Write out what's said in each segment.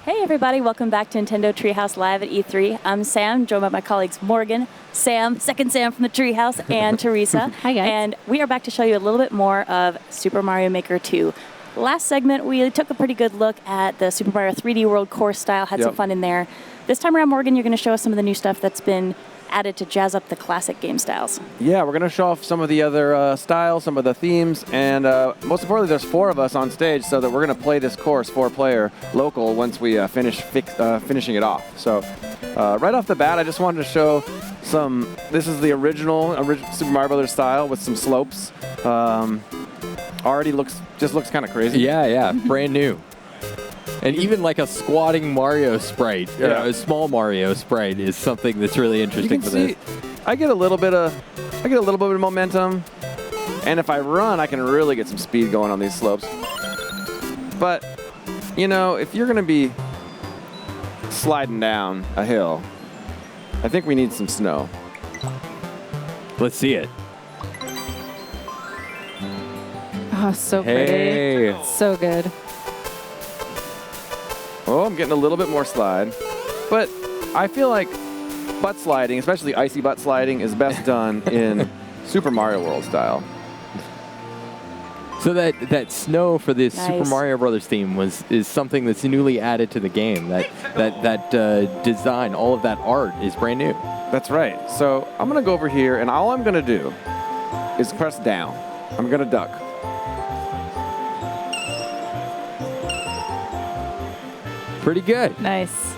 Hey everybody, welcome back to Nintendo Treehouse Live at E3. I'm Sam, joined by my colleagues Morgan, Sam, second Sam from the Treehouse, and Teresa. Hi guys. And we are back to show you a little bit more of Super Mario Maker 2. Last segment, we took a pretty good look at the Super Mario 3D World course style, had some fun in there. This time around, Morgan, you're going to show us some of the new stuff that's been added to jazz up the classic game styles. Yeah, we're going to show off some of the other styles, some of the themes, and most importantly, there's 4 of us on stage, so that we're going to play this course 4-player local once we finishing it off. So right off the bat, I just wanted to show some. This is the original Super Mario Brothers style with some slopes. Already looks kind of crazy. Yeah, brand new. And even like a squatting Mario sprite, a small Mario sprite, is something that's really interesting for this. I get a little bit of momentum, and if I run, I can really get some speed going on these slopes. But you know, if you're going to be sliding down a hill, I think we need some snow. Let's see it. Oh, so pretty. So good. Oh, I'm getting a little bit more slide. But I feel like butt sliding, especially icy butt sliding, is best done in Super Mario World style. So that snow for this Super Mario Brothers theme is something that's newly added to the game. That design, all of that art is brand new. That's right. So I'm going to go over here, and all I'm going to do is press down. I'm going to duck. Pretty good. Nice.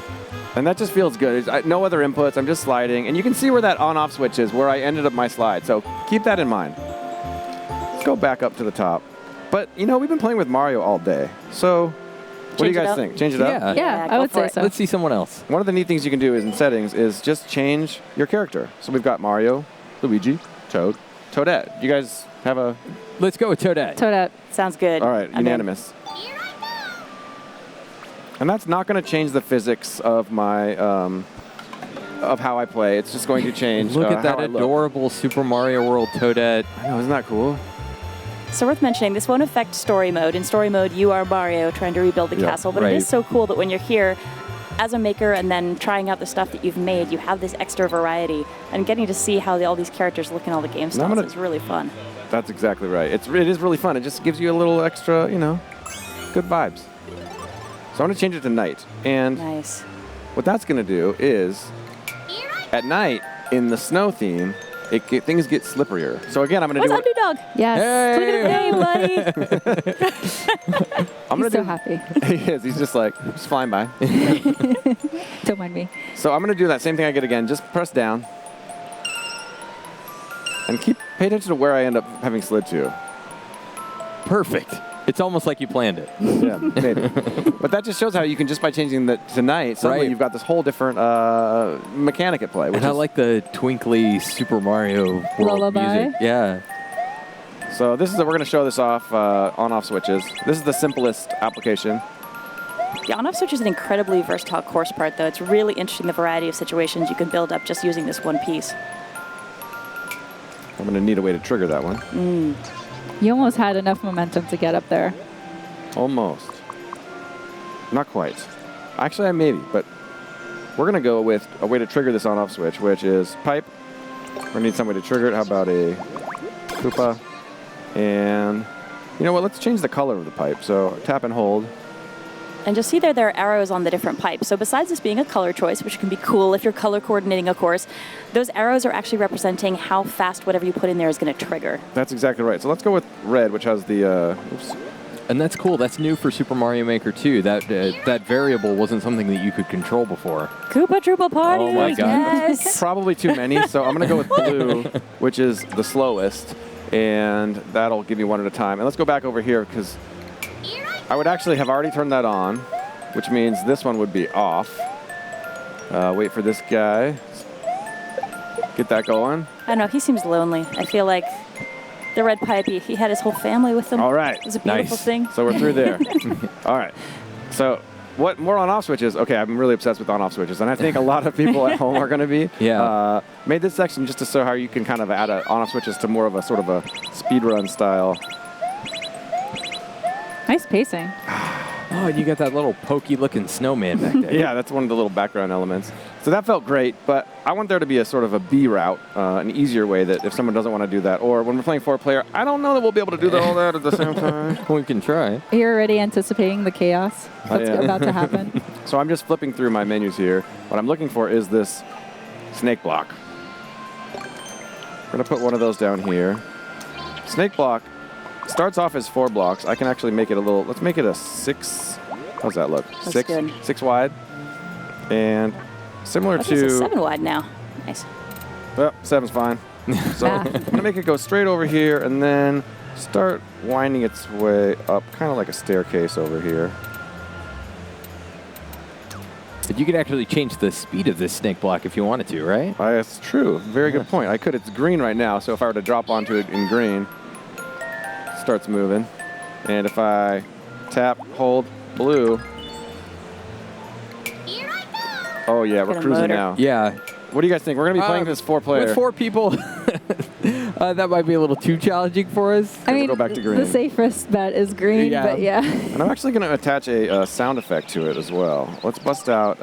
And that just feels good. No other inputs. I'm just sliding. And you can see where that on-off switch is, where I ended up my slide. So keep that in mind. Let's go back up to the top. But, you know, we've been playing with Mario all day. So what do you guys think? Change it up? Yeah, I would say so. Let's see someone else. One of the neat things you can do is in settings is just change your character. So we've got Mario, Luigi, Toad, Toadette. You guys have a... Let's go with Toadette. Toadette. Sounds good. All right, unanimous. And that's not going to change the physics of my of how I play. It's just going to change. Look at that adorable Super Mario World Toadette. I know, isn't that cool? So worth mentioning, this won't affect story mode. In story mode, you are Mario trying to rebuild the castle, but it is so cool that when you're here as a maker and then trying out the stuff that you've made, you have this extra variety, and getting to see how all these characters look in all the game styles is really fun. That's exactly right. It is really fun. It just gives you a little extra, you know, good vibes. So I'm going to change it to night. And what that's going to do is, at night, in the snow theme, things get slipperier. So again, I'm going to do What's up, new dog? Yes. Hey, buddy. He's so happy. He is. He's just like, just flying by. Don't mind me. So I'm going to do that same thing I did again. Just press down. And pay attention to where I end up having slid to. Perfect. It's almost like you planned it. Yeah, maybe. But that just shows how you can, just by changing the tonight, suddenly you've got this whole different mechanic at play. And I like the twinkly Super Mario World music. Yeah. So this is we're going to show this off on-off switches. This is the simplest application. The on-off switch is an incredibly versatile course part, though. It's really interesting the variety of situations you can build up just using this one piece. I'm going to need a way to trigger that one. You almost had enough momentum to get up there. Almost. Not quite. Actually, I maybe, but we're going to go with a way to trigger this on-off switch, which is pipe. We're going to need some way to trigger it. How about a Koopa? And you know what? Let's change the color of the pipe. So tap and hold. And just see there are arrows on the different pipes. So besides this being a color choice, which can be cool if you're color coordinating a course, those arrows are actually representing how fast whatever you put in there is going to trigger. That's exactly right. So let's go with red, which has the... And that's cool. That's new for Super Mario Maker 2. That variable wasn't something that you could control before. Koopa Troopa Party! Oh my God. Yes! Probably too many, so I'm going to go with blue, which is the slowest, and that'll give me one at a time. And let's go back over here, because I would actually have already turned that on, which means this one would be off. Wait for this guy. Get that going. I don't know. He seems lonely. I feel like the red pipe, he had his whole family with him. All right. It was a beautiful thing. So we're through there. All right. So what more on-off switches? Okay, I'm really obsessed with on-off switches, and I think a lot of people at home are going to be. Yeah. Made this section just to show how you can kind of add on-off switches to more of a sort of a speedrun style. Nice pacing. Oh, and you got that little pokey-looking snowman back there. Yeah, that's one of the little background elements. So that felt great, but I want there to be a sort of a B route, an easier way that if someone doesn't want to do that, or when we're playing 4-player, I don't know that we'll be able to do all that at the same time. We can try. You're already anticipating the chaos that's about to happen. So I'm just flipping through my menus here. What I'm looking for is this snake block. We're going to put one of those down here. Snake block starts off as 4 blocks. I can actually make it a little, let's make it a 6. How's that look? That's good. 6 wide. And similar It's to... 7 wide now. Nice. Well, 7's fine. So I'm going to make it go straight over here and then start winding its way up, kind of like a staircase over here. But you could actually change the speed of this snake block if you wanted to, right? That's true. Very good point. I could. It's green right now, so if I were to drop onto it in green, it starts moving. And if I tap, hold, blue. Oh, yeah, we're Got a cruising motor. now. Yeah. What do you guys think? We're going to be playing this 4-player. With 4 people, that might be a little too challenging for us. I mean, go back to green. the safest bet is green, Yeah. but yeah. And I'm actually going to attach a sound effect to it as well. Let's bust out.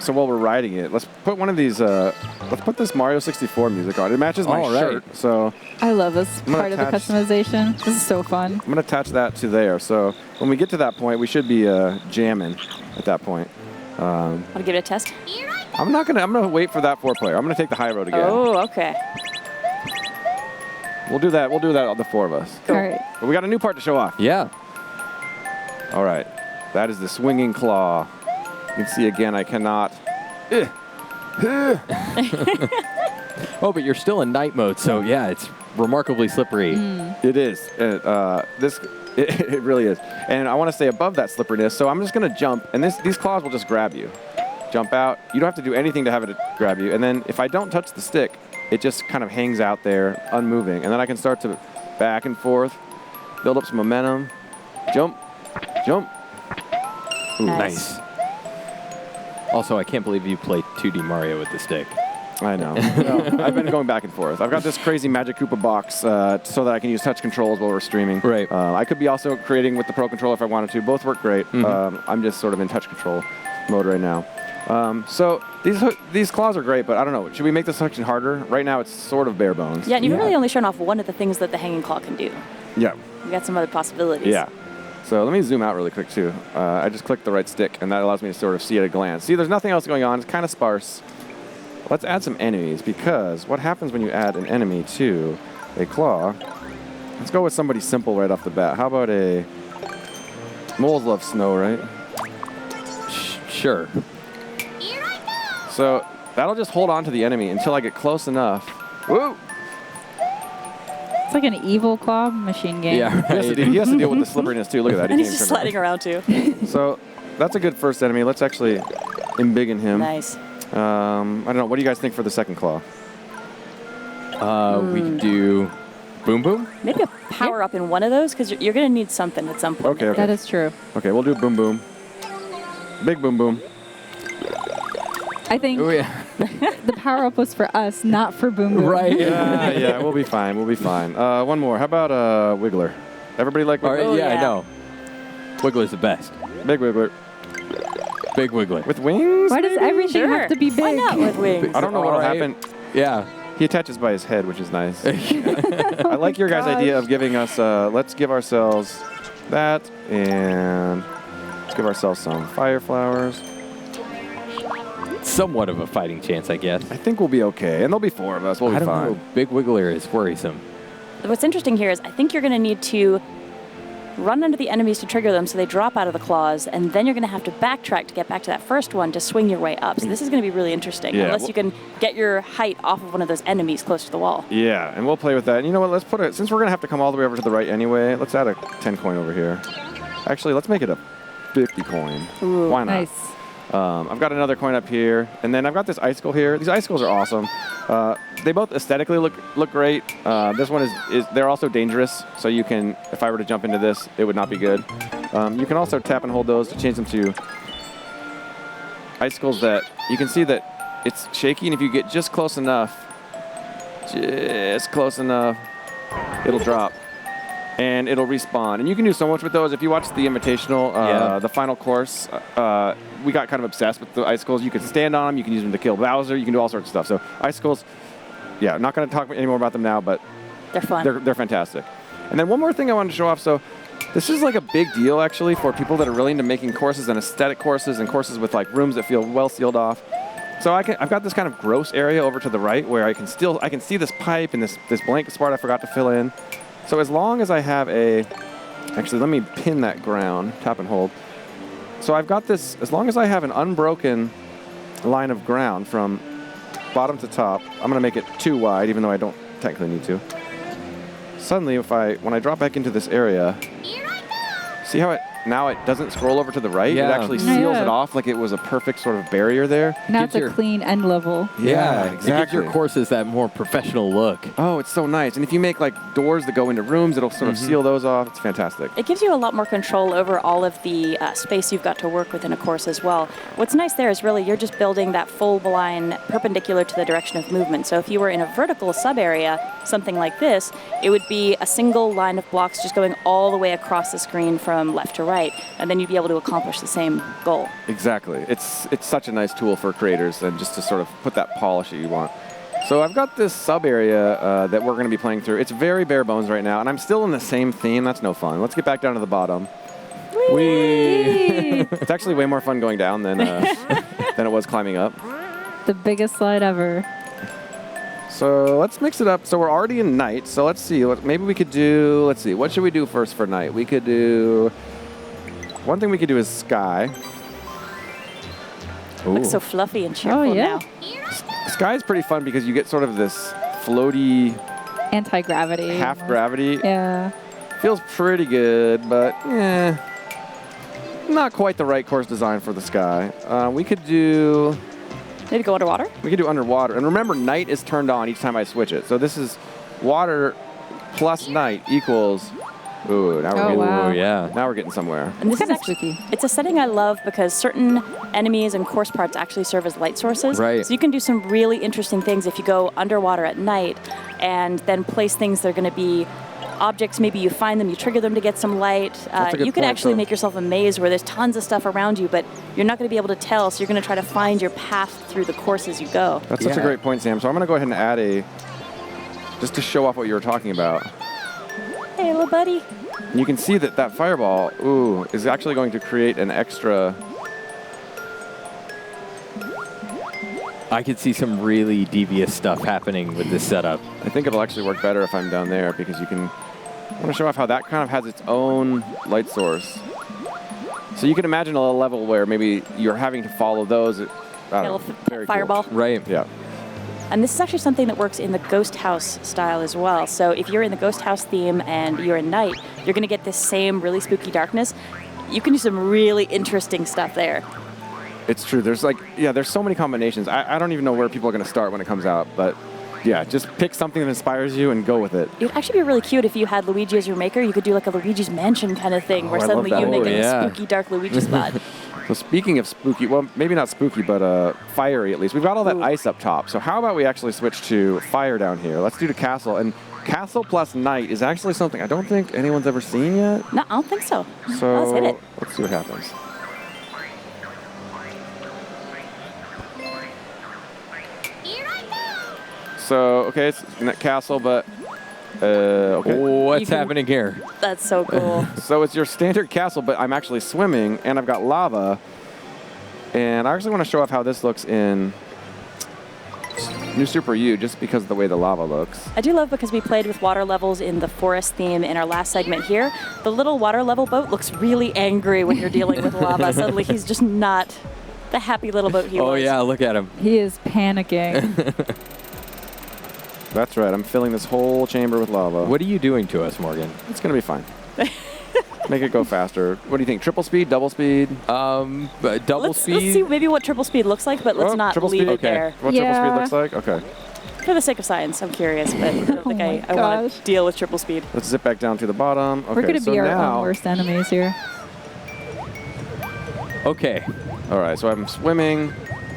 So while we're riding it, let's put one of these. Let's put this Mario 64 music on. It matches my All right. shirt, so I love this gonna part of the attach- customization. This is so fun. I'm going to attach that to there. So when we get to that point, we should be jamming at that point. Want to give it a test? I'm gonna wait for that 4-player. I'm gonna take the high road again. Oh, okay. We'll do that on the 4 of us. All right. But we got a new part to show off. Yeah. All right. That is the swinging claw. You can see again, I cannot. Oh, but you're still in night mode, so yeah, it's remarkably slippery. It is. It really is. And I want to stay above that slipperiness, so I'm just going to jump, and these claws will just grab you. Jump out. You don't have to do anything to have it grab you. And then if I don't touch the stick, it just kind of hangs out there, unmoving. And then I can start to back and forth, build up some momentum, jump, jump. Ooh, Nice. Also, I can't believe you played 2D Mario with the stick. I know. No, I've been going back and forth. I've got this crazy Magic Koopa box so that I can use touch controls while we're streaming. Right. I could be also creating with the Pro Controller if I wanted to. Both work great. I'm just sort of in touch control mode right now. So these claws are great, but I don't know. Should we make this section harder? Right now, it's sort of bare bones. Yeah, and you've really only shown off one of the things that the hanging claw can do. Yeah. We got some other possibilities. Yeah. So let me zoom out really quick, too. I just clicked the right stick, and that allows me to sort of see at a glance. See, there's nothing else going on. It's kind of sparse. Let's add some enemies, because what happens when you add an enemy to a claw? Let's go with somebody simple right off the bat. How about a... Moles love snow, right? Sure. So that'll just hold on to the enemy until I get close enough. Woo! It's like an evil claw machine game. Yeah, He has to deal with the slipperiness, too. Look at that. And He he's can't just turn sliding around too. around. So that's a good first enemy. Let's actually embiggen him. Nice. I don't know. What do you guys think for the second claw? We could do Boom Boom. Maybe a power up in one of those, because you're going to need something at some point. Okay, okay. That is true. Okay, we'll do boom boom. Big boom boom. I think Oh, yeah. the power up was for us, not for Boom Boom. Right. Yeah, we'll be fine. We'll be fine. One more. How about Wiggler? Everybody like All Wiggler? right, Oh, yeah, I yeah. know. Wiggler's the best. Big Wiggler. Big Wiggler. With wings? Why does everything Sure. have to be big? Why not with wings? I don't know what'll All right. happen. Yeah. He attaches by his head, which is nice. I like your guys' idea of giving us, let's give ourselves that, and let's give ourselves some fire flowers. Somewhat of a fighting chance, I guess. I think we'll be okay, and there'll be 4 of us. We'll be I don't fine. know. Big Wiggler is worrisome. What's interesting here is I think you're going to need to run under the enemies to trigger them so they drop out of the claws, and then you're going to have to backtrack to get back to that first one to swing your way up. So this is going to be really interesting, Yeah, unless well- you can get your height off of one of those enemies close to the wall. Yeah, and we'll play with that. And you know what? Let's put it, since we're going to have to come all the way over to the right anyway, let's add a 10 coin over here. Actually, let's make it a 50 coin. Ooh, Why not? Nice. I've got another coin up here, and then I've got this icicle here. These icicles are awesome. They both aesthetically look great. This one is they're also dangerous, so you can, if I were to jump into this, it would not be good. You can also tap and hold those to change them to icicles that you can see that it's shaky, and if you get just close enough, it'll drop. and it'll respawn. And you can do so much with those. If you watch the Invitational, the final course, we got kind of obsessed with the icicles. You can stand on them. You can use them to kill Bowser. You can do all sorts of stuff. So icicles, yeah, not going to talk any more about them now, but they're fun. They're fantastic. And then one more thing I wanted to show off. So this is like a big deal, actually, for people that are really into making courses and aesthetic courses and courses with like rooms that feel well sealed off. So I've got this kind of gross area over to the right where I can see this pipe and this blank spot I forgot to fill in. So as long as I have actually let me pin that ground, tap and hold. So I've got this, as long as I have an unbroken line of ground from bottom to top, I'm gonna make it too wide, even though I don't technically need to. Suddenly, when I drop back into this area, see how now it doesn't scroll over to the right? Yeah. It actually seals it off like it was a perfect sort of barrier there. Now it's a clean end level. Yeah, It exactly. gives your courses that more professional look. Oh, it's so nice. And if you make like doors that go into rooms, it'll sort of seal those off. It's fantastic. It gives you a lot more control over all of the space you've got to work with in a course as well. What's nice there is really you're just building that full line perpendicular to the direction of movement. So if you were in a vertical sub-area, something like this, it would be a single line of blocks just going all the way across the screen from left to right. And then you'd be able to accomplish the same goal. Exactly. It's such a nice tool for creators and just to sort of put that polish that you want. So I've got this sub area that we're going to be playing through. It's very bare bones right now, and I'm still in the same theme. That's no fun. Let's get back down to the bottom. Whee! It's actually way more fun going down than it was climbing up. The biggest slide ever. So let's mix it up. So we're already in night. So let's see. Maybe we could do. Let's see. What should we do first for night? We could do. One thing we could do is sky. Looks so fluffy and cheerful now. Sky is pretty fun because you get sort of this floaty anti-gravity. Half gravity. Yeah. Feels pretty good, but not quite the right course design for the sky. We could do. Did it go underwater? We could do underwater. And remember, night is turned on each time I switch it. So this is water plus night equals. Ooh, now we're getting, now we're getting somewhere. And this is Kinda actually spooky. It's a setting I love because certain enemies and course parts actually serve as light sources. Right. So you can do some really interesting things if you go underwater at night and then place things that are going to be objects. Maybe you find them, you trigger them to get some light. You can actually make yourself a maze where there's tons of stuff around you, but you're not going to be able to tell. So you're going to try to find your path through the course as you go. That's such a great point, Sam. So I'm going to go ahead and add just to show off what you were talking about. Hey, little buddy. And you can see that that fireball, is actually going to create an extra. I could see some really devious stuff happening with this setup. I think it'll actually work better if I'm down there because you can. I want to show off how that kind of has its own light source. So you can imagine a level where maybe you're having to follow those. Very fireball. Cool. Right. Yeah. And this is actually something that works in the ghost house style as well. So if you're in the ghost house theme and you're in night, you're going to get this same really spooky darkness. You can do some really interesting stuff there. It's true. There's there's so many combinations. I don't even know where people are going to start when it comes out, but yeah, just pick something that inspires you and go with it. It would actually be really cute if you had Luigi as your maker. You could do like a Luigi's Mansion kind of thing where suddenly you make a spooky, dark Luigi spot. So speaking of spooky, well, maybe not spooky, but fiery at least. We've got all that ice up top. So how about we actually switch to fire down here? Let's do the castle. And castle plus night is actually something I don't think anyone's ever seen yet. No, I don't think so. So let's hit it. Let's see what happens. So, okay, it's in that castle, but, okay. What's happening here? That's so cool. So it's your standard castle, but I'm actually swimming, and I've got lava. And I actually want to show off how this looks in New Super U, just because of the way the lava looks. I do love because we played with water levels in the forest theme in our last segment here. The little water level boat looks really angry when you're dealing with lava. Suddenly he's just not the happy little boat he was. Oh yeah, look at him. He is panicking. That's right. I'm filling this whole chamber with lava. What are you doing to us, Morgan? It's going to be fine. Make it go faster. What do you think? Triple speed? Double speed? Double speed? Let's see maybe what triple speed looks like, but let's not leave it there. What triple speed looks like? Okay. For the sake of science, I'm curious, but I don't think I want to deal with triple speed. Let's zip back down to the bottom. Okay, We're going to be our now, own worst enemies here. Okay. All right, so I'm swimming.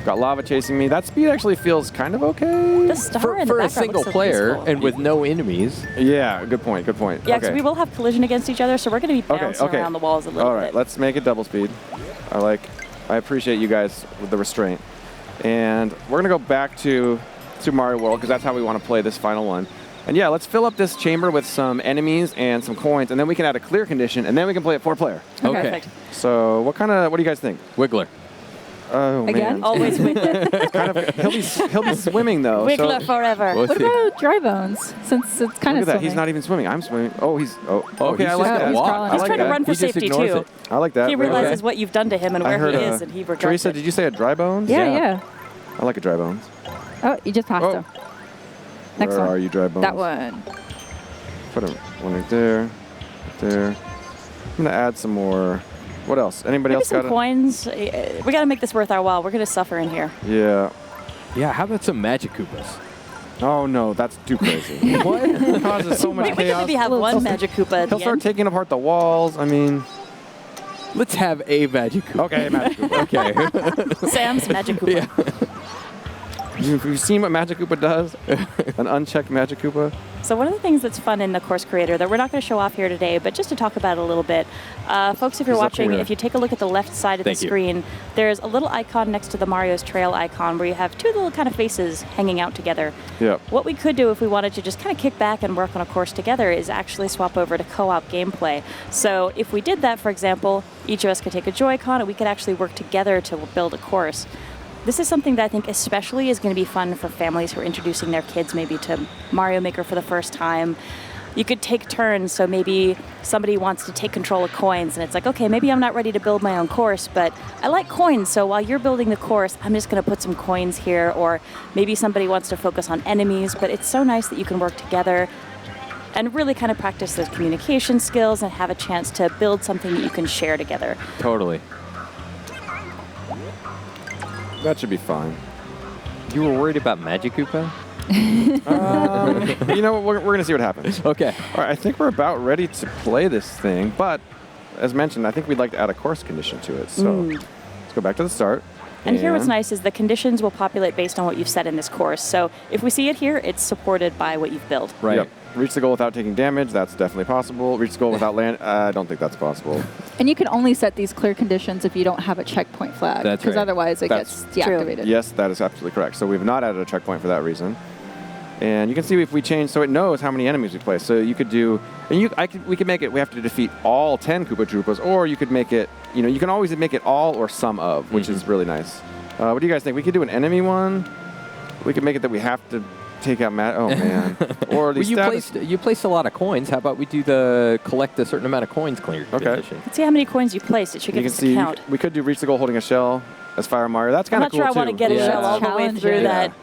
Got lava chasing me. That speed actually feels kind of okay. The star in the For a background single looks so player peaceful. and with no enemies. Yeah, good point. Good point. Yeah, because okay. we will have collision against each other, so we're going to be bouncing around the walls a little All right, bit. let's make it double speed. I appreciate you guys with the restraint. And we're gonna go back to Super Mario World because that's how we want to play this final one. And yeah, let's fill up this chamber with some enemies and some coins, and then we can add a clear condition, and then we can play it 4-player. Okay. Perfect. So what do you guys think? Wiggler. Oh Again? man, Always Wiggler. he'll be swimming though. Wiggler so forever. We'll What see. about dry bones? Since it's kind look of at that. He's not even swimming. I'm swimming. Oh, okay. he's I like just that. walk. crawling. I He's like trying to that. run for He just safety, ignores too. it. I like that. He Very realizes good. what you've done to him and I where heard he is, and he regrets Teresa, it. did you say a dry bones? Yeah. I like a dry bones. Oh, you just passed Oh. him. Next Where one. are you, dry bones? That one. Put one right there. Right there. I'm gonna add some more. What else? Anybody Maybe else got some coins. We got to make this worth our while. We're going to suffer in here. Yeah. Yeah, how about some Magic Koopas? Oh no, that's too crazy. What? It causes so much We can chaos. maybe have one Magic Koopa at He'll the start end. taking apart the walls. I mean, Let's have a Magic Koopa. okay, Magic Koopa. Okay. Sam's Magic Koopa. Yeah. You've seen what Magic Koopa does? An unchecked Magic Koopa? So one of the things that's fun in the Course Creator that we're not going to show off here today, but just to talk about it a little bit, folks, if you're He's up watching, here. if you take a look at the left side of Thank the you. screen, there's a little icon next to the Mario's Trail icon where you have two little kind of faces hanging out together. Yep. What we could do if we wanted to just kind of kick back and work on a course together is actually swap over to co-op gameplay. So if we did that, for example, each of us could take a Joy-Con and we could actually work together to build a course. This is something that I think especially is going to be fun for families who are introducing their kids maybe to Mario Maker for the first time. You could take turns, so maybe somebody wants to take control of coins, and it's like, okay, maybe I'm not ready to build my own course, but I like coins, so while you're building the course, I'm just going to put some coins here, or maybe somebody wants to focus on enemies, but it's so nice that you can work together and really kind of practice those communication skills and have a chance to build something that you can share together. Totally. That should be fine. You were worried about Magic Koopa? You know what? We're going to see what happens. Okay. All right, I think we're about ready to play this thing, but as mentioned, I think we'd like to add a course condition to it. So let's go back to the start. And here what's nice is the conditions will populate based on what you've set in this course. So if we see it here, it's supported by what you've built. Right. Yep. Reach the goal without taking damage. That's definitely possible. Reach the goal without land. I don't think that's possible. And you can only set these clear conditions if you don't have a checkpoint flag. That's Because right. otherwise it That's gets deactivated. Yes, that is absolutely correct. So we've not added a checkpoint for that reason. And you can see if we change, so it knows how many enemies we play. So you could do, and we could make it, we have to defeat all 10 Koopa Troopas, or you could make it, you can always make it all or some of, which is really nice. What do you guys think? We could do an enemy one. We could make it that we have to take out oh man. Or the Well, you placed a lot of coins. How about we do the collect a certain amount of coins clear condition? Let's see how many coins you placed. It should You give can us see, a count. we could do reach the goal holding a shell as Fire Mario. That's I'm kind not of cool sure I too. want to get a Yeah. shell all the way Challenging. through that.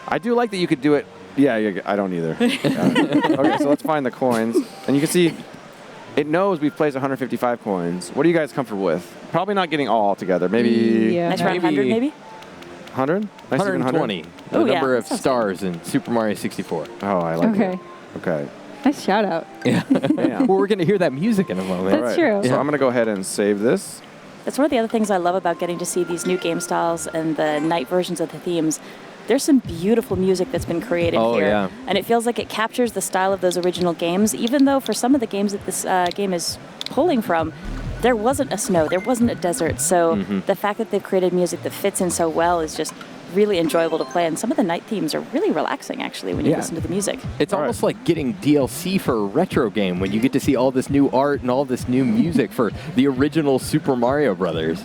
I do like that you could do it. Yeah, I don't either. Okay, so let's find the coins. And you can see it knows we've placed 155 coins. What are you guys comfortable with? Probably not getting all together. Maybe Yeah. Nice round 100 maybe? 100? Nice even 120. The Oh, yeah, number that of sounds stars in Super Mario 64. Oh, I like Okay. it. Okay. Nice shout out. Yeah. Damn. Well, we're going to hear that music in a moment. That's true. So Yeah. I'm going to go ahead and save this. That's one of the other things I love about getting to see these new game styles and the night versions of the themes. There's some beautiful music that's been created here. Yeah. And it feels like it captures the style of those original games, even though for some of the games that this game is pulling from, there wasn't a snow, there wasn't a desert. So the fact that they've created music that fits in so well is just really enjoyable to play. And some of the night themes are really relaxing, actually, when you listen to the music. It's All almost like getting DLC for a retro game when you get to see all this new art and all this new music for the original Super Mario Brothers.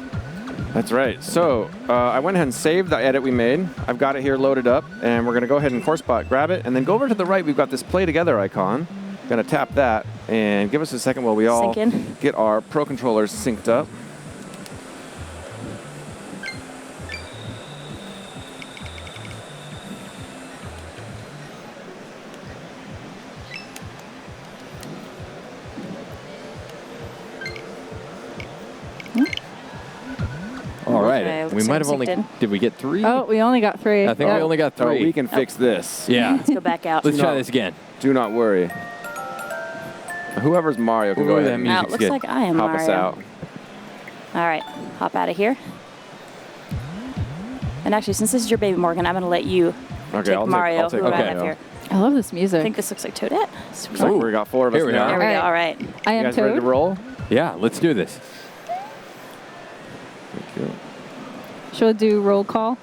That's right. So I went ahead and saved the edit we made. I've got it here loaded up, and we're going to go ahead and course spot, grab it, and then go over to the right. We've got this play together icon. Going to tap that, and give us a second while we all Sync in. get our Pro controllers synced up. All right. Okay, looks We like might have synced only. in. Did we get 3? Oh, we only got 3. I think we only got Oh, 3. we can fix this. Yeah. Let's go back out. Let's try No. this again. Do not worry. Whoever's Mario can Ooh, go that ahead and music's Now, it looks good. like I am help Mario. us out. All right, hop out of here. And actually, since this is your baby, Morgan, I'm going to let you take Mario. I'll take who I Mario. have here. I love this I music. think this looks like Toadette. Oh, we got 4 of us Here we now. are. There we go. All right. I You am guys ready to Toad. roll? Yeah, let's do this. Thank you. Shall I do roll call?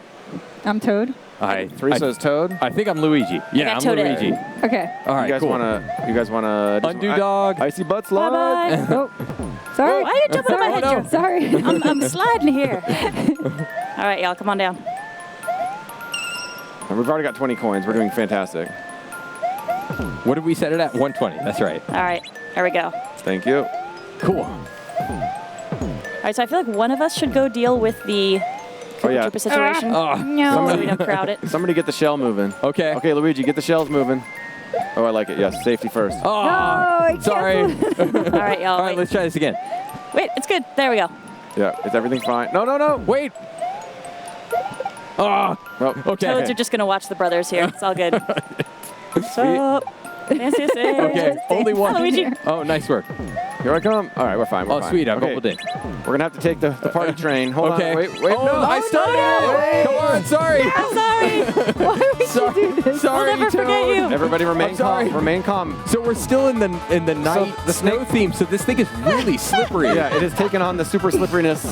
I'm Toad. Teresa's Toad. I think I'm Luigi. Yeah, I'm got Toadette. Luigi. Okay. All right, You guys wanna Undo dog. Icy butt slide. Bye-bye. Oh, sorry. Why are you jumping on my head, no. Joe? Sorry. I'm sliding here. All right, y'all, come on down. And we've already got 20 coins. We're doing fantastic. What did we set it at? 120. That's right. All right, here we go. Thank you. Cool. All right, so I feel like one of us should go deal with the yeah. Koopa situation. Oh, So we don't crowd it. Somebody get the shell moving. okay. Okay, Luigi, get the shells moving. Oh, I like it. Yes, safety first. Oh, No, I sorry. All right, y'all. All right, wait. let's try this again. Wait, it's good. There we go. Yeah, is everything fine? No, no, no. Wait. Oh, Oh, okay. Toads are just going to watch the brothers here. It's all good. So, fancy say. Okay, only one. Luigi. Oh, nice work. Here I come. All right, we're fine. We're Oh, fine. sweet. I Okay, bubbled in. we're going to have to take the party train. Hold Okay. on. Wait, Oh, no. I started it. Come on. Sorry. I'm sorry. Why would you do this? Sorry, We'll never forget Toad. you. Everybody remain I'm sorry. calm. Remain calm. So we're still in the night the snow snake- theme. So this thing is really slippery. Yeah, it has taken on the super slipperiness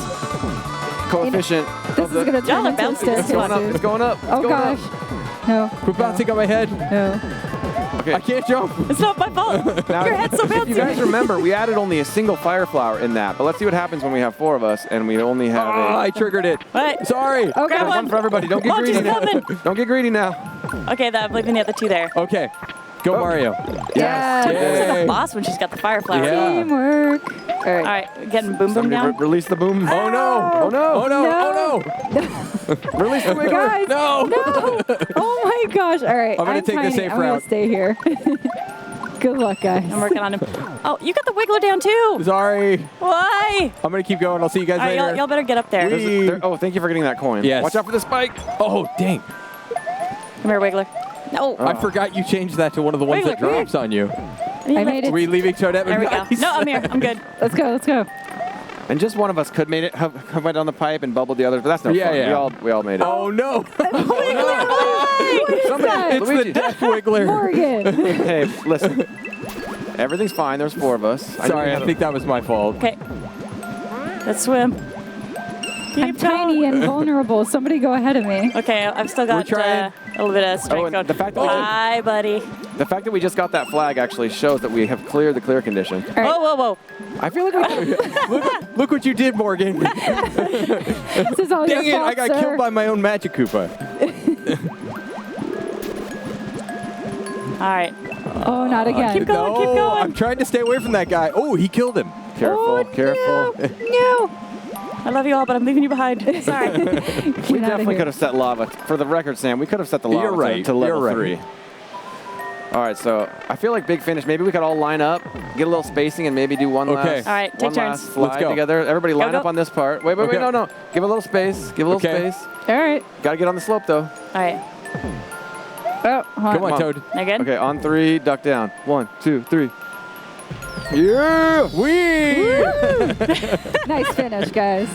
coefficient. This is going to Y'all turn are into a bouncing. staircase. It's going up. It's going up. It's Oh, going gosh. No. We're bouncing on my head. No. Up. Okay. I can't jump. It's not my fault. Now, Your head's so if you guys bouncy. remember, we added only a single fire flower in that. But let's see what happens when we have 4 of us and we only have Oh, I triggered it. What? Sorry. Okay. Grab one one. for everybody. Don't get Oh, greedy she's now. coming. Don't get greedy now. Okay, I'm leaving the other 2 there. Okay. Go Mario. Yes. She's like Yay. a boss when she's got the fire flower. Yeah. Teamwork. All right. All right, getting boom boom Somebody down. release the boom. Oh no. Oh no. Oh no. No. Oh no. Release the wiggler. Guys. No. No. Oh my gosh. All right. I'm gonna take the tiny. safe I'm gonna route. stay here. Good luck, guys. I'm working on him. Oh, you got the wiggler down too. Sorry. Why? I'm gonna keep going. I'll see you guys All right, later. y'all better get up there. Oh, thank you for getting that coin. Yes. Watch out for the spike. Oh dang. Come here, wiggler. No. I forgot you changed that to one of the ones Wait, that wait, drops on you. I made Are it. we leaving Toadette? There we go. Nice. No, I'm here. I'm good. Let's go. Let's go. And just one of us could made it, have went down the pipe and bubbled the others, but that's no Yeah, fun. yeah. We all made it. Oh no. What is that? It's the death wiggler. Morgan. Hey, listen. Everything's fine. There's 4 of us. Sorry, I think that was my fault. Okay. Let's swim. I'm tiny and vulnerable. Somebody go ahead of me. Okay, I've still got trying. a little bit of strength and going. the fact that we Hi, buddy. The fact that we just got that flag actually shows that we have cleared the clear condition. All right. Whoa, whoa, whoa. I feel like we Look what you did, Morgan. This is all Dang your it, fault, I got sir. killed by my own Magic Koopa. All right. Oh, not again. Keep going, keep going. I'm trying to stay away from that guy. Oh, he killed him. Careful, Oh, careful. No. I love you all, but I'm leaving you behind. Sorry. We Get outta definitely here. could have set lava. For the record, Sam, we could have set the lava You're right, to level you're 3. right. All right, so I feel like big finish. Maybe we could all line up, get a little spacing, and maybe do one Okay. last. All right, take one turns. last slide Let's go. together. Everybody line go. up on this part. Wait, Okay. no. Give a little space. Give a little Okay. space. All right. Got to get on the slope though. All right. Oh, hold Come on, on. Toad. Now good? Okay, on 3, duck down. 1, 2, 3. Yeah! Wee! Nice finish, guys.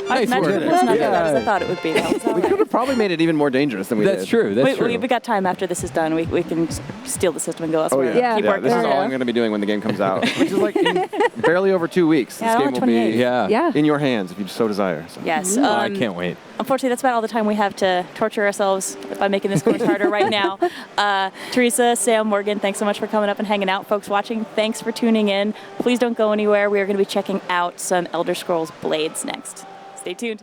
Nice Magic work. was not as Yeah. bad as I thought it would be. That was all We right. could have probably made it even more dangerous than we That's did. true. That's true. We've got time after this is done. We can steal the system and go Oh elsewhere. yeah, Yeah. Keep working. This is there. all I'm going to be doing when the game comes out, which is like in barely over 2 weeks. Yeah, This game only will be 28. Yeah. Yeah. in your hands if you so desire. So. Yes. Oh, I can't wait. Unfortunately, that's about all the time we have to torture ourselves by making this course harder right now. Teresa, Sam, Morgan, thanks so much for coming up and hanging out. Folks watching, thanks for tuning in. Please don't go anywhere. We are going to be checking out some Elder Scrolls Blades next. Stay tuned.